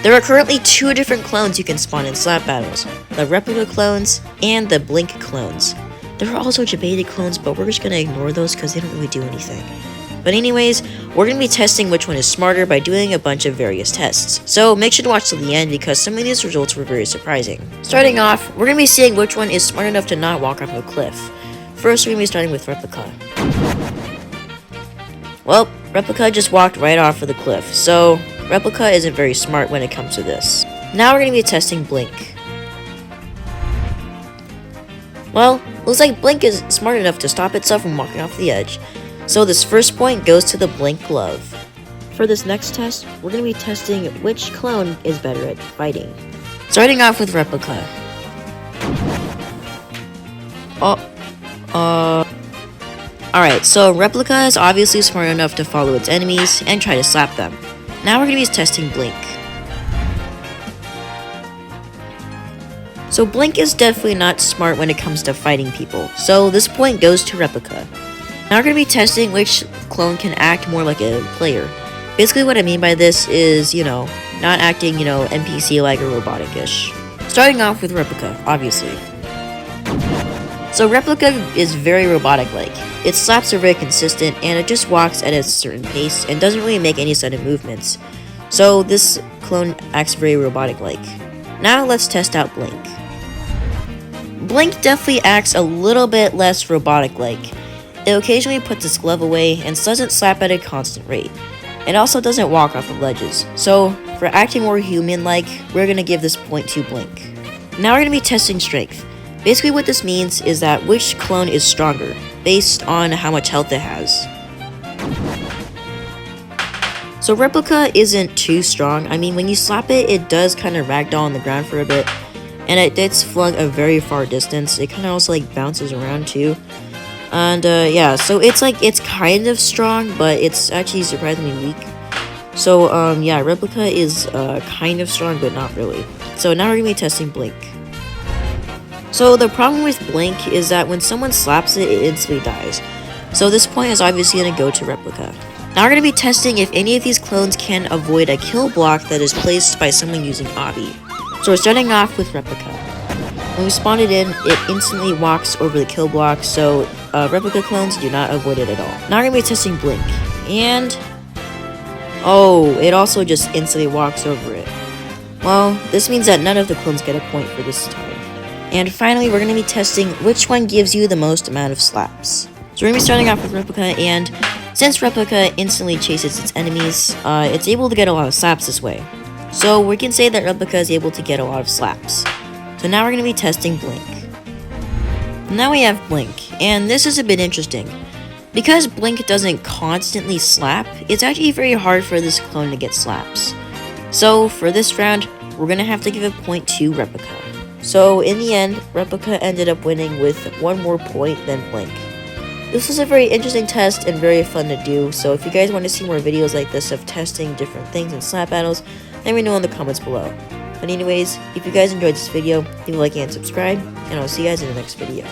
There are currently 2 different clones you can spawn in slap battles, the Replica clones and the Blink clones. There are also debated clones, but we're just going to ignore those because they don't really do anything. But anyways, we're going to be testing which one is smarter by doing a bunch of various tests. So make sure to watch till the end because some of these results were very surprising. Starting off, we're going to be seeing which one is smart enough to not walk off a cliff. First, we're going to be starting with Replica. Well, Replica just walked right off of the cliff, so Replica isn't very smart when it comes to this. Now we're going to be testing Blink. Well, looks like Blink is smart enough to stop itself from walking off the edge. So this first point goes to the Blink glove. For this next test, we're going to be testing which clone is better at fighting. Starting off with Replica. Alright, so Replica is obviously smart enough to follow its enemies and try to slap them. Now we're going to be testing Blink. So Blink is definitely not smart when it comes to fighting people, so this point goes to Replica. Now we're going to be testing which clone can act more like a player. Basically what I mean by this is, not acting, NPC-like or robotic-ish. Starting off with Replica, obviously. So Replica is very robotic-like. Its slaps are very consistent, and it just walks at a certain pace and doesn't really make any sudden movements. So this clone acts very robotic-like. Now let's test out Blink. Blink definitely acts a little bit less robotic-like. It occasionally puts its glove away and doesn't slap at a constant rate. It also doesn't walk off of ledges. So, for acting more human-like, we're going to give this point to Blink. Now we're going to be testing Strength. Basically what this means is that which clone is stronger, based on how much health it has. So Replica isn't too strong. I mean, when you slap it, it does kind of ragdoll on the ground for a bit. And it's flung a very far distance. It kind of also bounces around too. And yeah, so it's kind of strong, but it's actually surprisingly weak. So yeah, Replica is kind of strong, but not really. So now we're gonna be testing Blink. So the problem with Blink is that when someone slaps it, it instantly dies. So this point is obviously gonna go to Replica. Now we're gonna be testing if any of these clones can avoid a kill block that is placed by someone using Obby. So we're starting off with Replica. When we spawn it in, it instantly walks over the kill block, so Replica clones do not avoid it at all. Now we're going to be testing Blink, and oh, it also just instantly walks over it. Well, this means that none of the clones get a point for this time. And finally, we're going to be testing which one gives you the most amount of slaps. So we're going to be starting off with Replica, and since Replica instantly chases its enemies, it's able to get a lot of slaps this way. So we can say that Replica is able to get a lot of slaps. So now we're going to be testing Blink. Now we have Blink, and this is a bit interesting. Because Blink doesn't constantly slap, it's actually very hard for this clone to get slaps. So for this round, we're going to have to give a point to Replica. So in the end, Replica ended up winning with 1 more point than Blink. This was a very interesting test and very fun to do, so if you guys want to see more videos like this of testing different things in slap battles, let me know in the comments below. But anyways, if you guys enjoyed this video, leave a like and subscribe, and I'll see you guys in the next video.